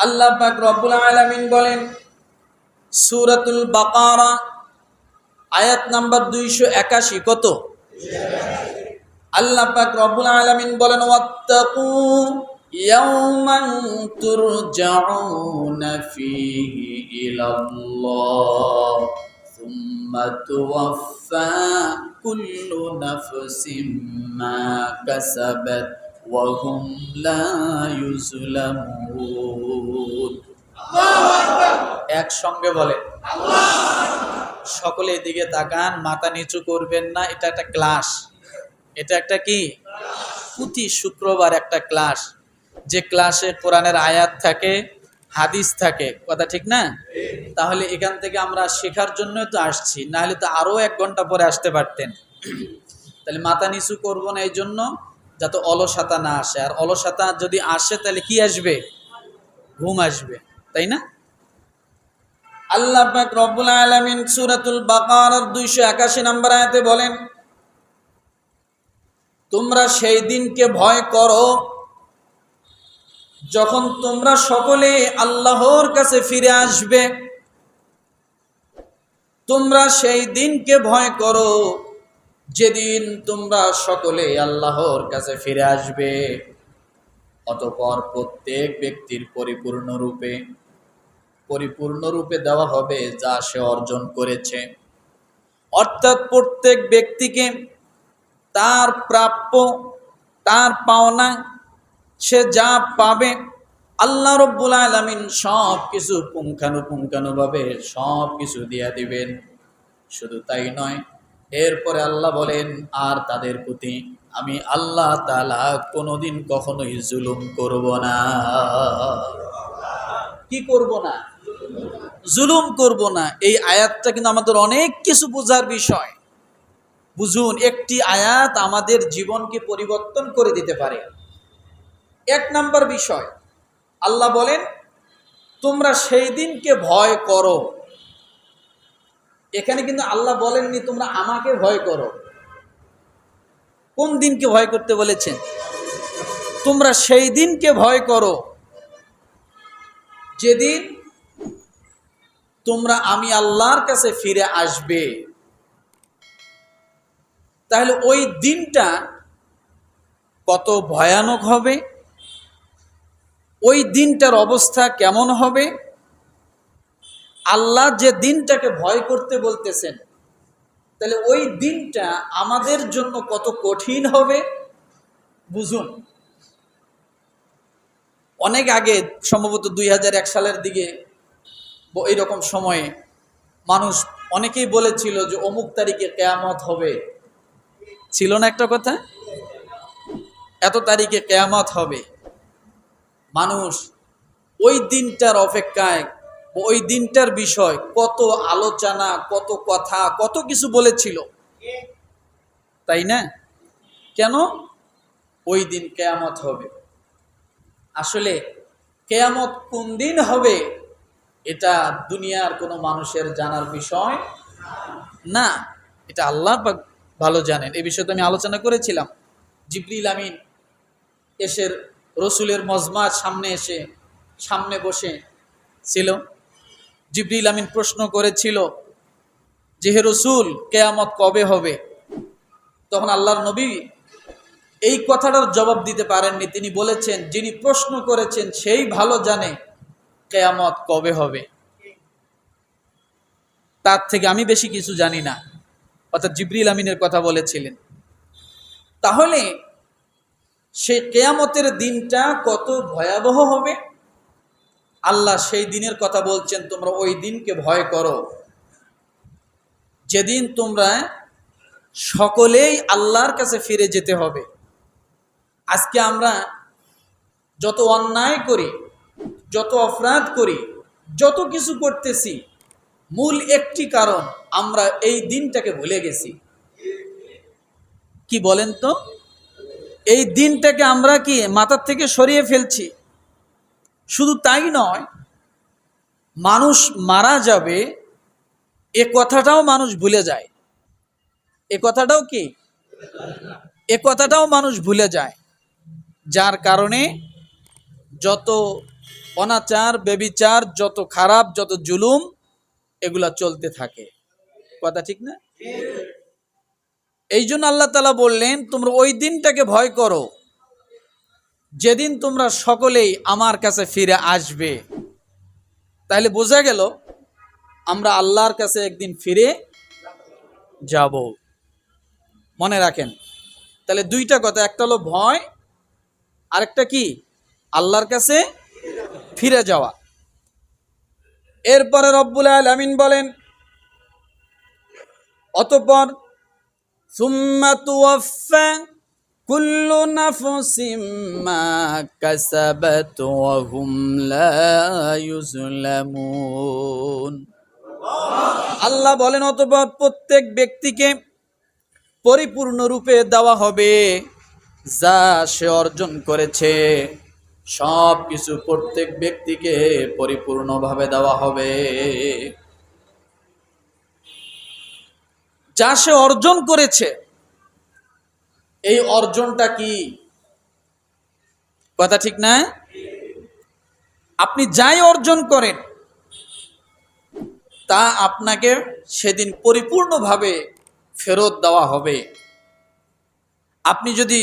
আল্লাহ পাক রব্বুল আলামিন বলেন সূরাতুল বাকারা আয়াত নাম্বার 281 কত? আল্লাহ পাক রব্বুল আলামিন বলেন ওয়াত্তাকু ইয়াওমান তুরজাউনা ফীহি ইলাল্লাহ সুম্মা তুওয়াফা কুল্লু নাফসিম মা কাসাবাত ওয়া হুম লা ইউজলামুন। একসঙ্গে বলেন সকলে এদিকে তাকান, মাথা নিচু করবেন না। এটা একটা ক্লাস, এটা একটা কি প্রতি শুক্রবার একটা ক্লাস, যে ক্লাসে কোরআনের আয়াত থাকে, হাদিস থাকে, কথা ঠিক না? তাহলে এখান থেকে আমরা শেখার জন্য তো আসছি, না হলে তো আরো 1 ঘন্টা পরে আসতে পারতেন। তাহলে মাথা নিচু করব না এই জন্য যাতে অলসতা না আসে, আর অলসতা যদি আসে তাহলে কি আসবে? ঘুম আসবে, তাই না? আল্লাহ পাক রব্বুল আলামিন সূরাতুল বাকারার 281 নম্বর আয়াতে বলেন তোমরা সেই দিনকে ভয় করো যখন তোমরা সকলে আল্লাহর কাছে ফিরে আসবে। তোমরা সেই দিনকে ভয় করো যেদিন তোমরা সকলে আল্লাহর কাছে ফিরে আসবে। অতঃপর প্রত্যেক ব্যক্তির পরিপূর্ণরূপে দেওয়া হবে যা সে অর্জন করেছে। অর্থাৎ প্রত্যেক ব্যক্তিকে তার প্রাপ্য, তার পাওনা, সে যা পাবে আল্লাহ রব্বুল আলামিন সব কিছু পুঙ্খানুপুঙ্খানুভাবে সব কিছু দিয়ে দিবেন। শুধু তাই নয়, এরপরে আল্লাহ বলেন আর তাদের প্রতি আমি আল্লাহ তাআলা কোনোদিন কখনোই জুলুম করব না। কি করব না? জুলুম করব না। এই আয়াতটা কিন্তু আমাদের অনেক কিছু বোঝার বিষয়। বুঝুন, একটি আয়াত আমাদের জীবনকে পরিবর্তন করে দিতে পারে। 1 নাম্বার বিষয়, আল্লাহ বলেন তোমরা সেই দিনকে ভয় করো। এখানে কিন্তু আল্লাহ বলেননি তোমরা আমাকে ভয় করো। কোন দিনকে ভয় করতে বলেছেন? তোমরা সেই দিনকে ভয় করো যেদিন তোমরা আমি আল্লাহর কাছে ফিরে আসবে। তাহলে ওই দিনটা কত ভয়ানক হবে, ওই দিনটার অবস্থা কেমন হবে, আল্লাহ যে দিনটাকে ভয় করতে বলতেছেন, তাহলে ওই দিনটা আমাদের জন্য কত কঠিন হবে বুঝুন। অনেক আগে, সম্ভবত 2001 সালের দিকে এইরকম সময়ে মানুষ অনেকেই বলেছিল যে অমুক তারিখে কিয়ামত হবে। ছিল না একটা কথা? এত তারিখে কিয়ামত হবে। মানুষ ওই দিনটার অপেক্ষায়, ওই দিনটার বিষয় কত আলোচনা, কত কথা, কত কিছু বলেছিল, তাই না? কেন? ওই দিন কিয়ামত হবে। আসলে কিয়ামত কোন দিন হবে এটা দুনিয়ার কোনো মানুষের জানার বিষয় না, এটা আল্লাহ পাক ভালো জানেন। এই বিষয়ে তো আমি আলোচনা করেছিলাম। জিবরিল আমিন এসে রসুলের মজমার সামনে বসে ছিল। জিবরিল আমিন প্রশ্ন করেছিল যে হে রসুল, কিয়ামত কবে হবে? তখন আল্লাহর নবী এই কথাটার জবাব দিতে পারেননি। তিনি বলেছেন যিনি প্রশ্ন করেছেন সেই ভালো জানে কিয়ামত কবে হবে, তার থেকে আমি বেশি কিছু জানি না। অর্থাৎ জিবরিল আমিনের কথা বলেছিলেন। তাহলে সেই কিয়ামতের দিনটা কত ভয়াবহ হবে আল্লাহ সেই দিনের কথা বলছেন তোমরা ওই দিনকে ভয় করো যেদিন তোমরা সকলেই আল্লাহর কাছে ফিরে যেতে হবে। আজকে আমরা যত অন্যায় করি, যত অপরাধ করি, যত কিছু করতেছি, মূল একটি কারণ আমরা এই দিনটাকে ভুলে গেছি। কি বলেন তো? এই দিনটাকে আমরা কি মাথার থেকে সরিয়ে ফেলছি। শুধু তাই নয়, মানুষ মারা যাবে এ কথাটাও মানুষ ভুলে যায়। এ কথাটাও মানুষ ভুলে যায়, যার কারণে যত অনাচার বেবিচার যত খারাপ যত জুলুম এগুলা চলতে থাকে। কথা ঠিক না? এই জন্য আল্লাহ তাআলা বললেন তোমরা ওই দিনটাকে ভয় করো যেদিন তোমরা সকলেই আমার কাছে ফিরে আসবে। তাহলে বোঝা গেল আমরা আল্লাহর কাছে একদিন ফিরে যাব। মনে রাখেন, তাহলে দুইটা কথা, একটা হলো ভয়, আরেকটা কি? আল্লাহর কাছে ফিরে যাওয়া। এরপরে রব্বুল আলামিন বলেন, অতঃপর সুম্মা তুওয়াফা কুল্লু নাফসিম মা কাসাবাত ওয়া হুম লা ইউজলামুন। আল্লাহ বলেন অতঃপর প্রত্যেক ব্যক্তিকে পরিপূর্ণরূপে দেওয়া হবে যা সে অর্জন করেছে। সব কিছু প্রত্যেক ব্যক্তিকে পরিপূর্ণভাবে দেওয়া হবে। যা সে অর্জন করেছে, এই অর্জনটা কি? কথা ঠিক না? আপনি যাই অর্জন করেন তা আপনাকে সেদিন পরিপূর্ণভাবে ফেরত দেওয়া হবে। আপনি যদি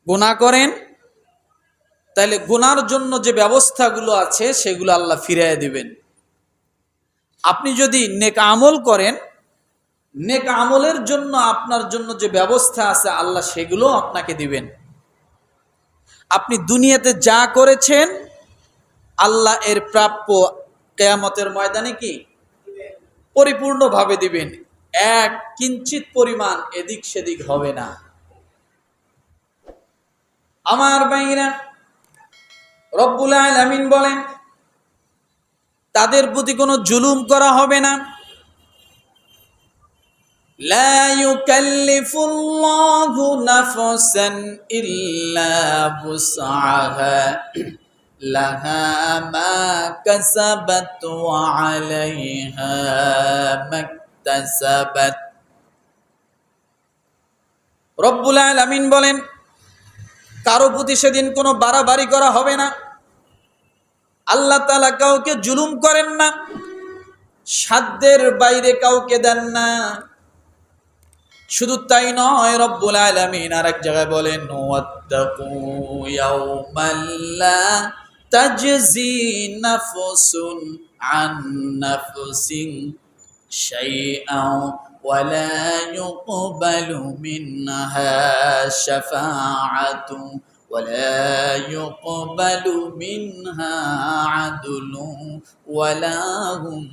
গুনাহ করেন তাহলে গুনার জন্য যে ব্যবস্থাগুলো আছে সেগুলো আল্লাহ ফিরিয়ে দিবেন। আপনি যদি নেক আমল করেন, নেক আমলের জন্য আপনার জন্য যে ব্যবস্থা আছে আল্লাহ সেগুলো আপনাকে দিবেন। আপনি দুনিয়াতে যা করেছেন আল্লাহ এর প্রাপ্য কিয়ামতের ময়দানে কি পরিপূর্ণভাবে দিবেন। এক কিঞ্চিত পরিমাণ এদিক সেদিক হবে না। আমার ভাইরা, রব্বুল আলামিন বলেন তাদের প্রতি কোনো জুলুম করা হবে না। লা ইউকাল্লিফুল্লাহু নাফসান ইল্লা বুসআহা লাহা মা কাসাবাত ওয়া আলাইহা মাকতাসাবাত। রব্বুল আলামিন বলেন কারো প্রতি সেদিন কোনো বাড়াবাড়ি করা হবে না। আল্লাহ তাআলা কাউকে জুলুম করেন না, সাধ্যের বাইরে কাউকে দেন না। শুধু তাই নয়, রব্বুল আলামিন আরেক জায়গায় বলেন ওয়াত্তাকু ইয়াওমান লা তাজজি নাফসুন আন নাফসিন শাইআন ওয়া লা ইউকবালু মিনহা শাফাআতুন ওয়া লা ইউকবালু মিনহা আদলুন ওয়া লা হুম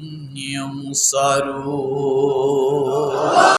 ইউনসারুন।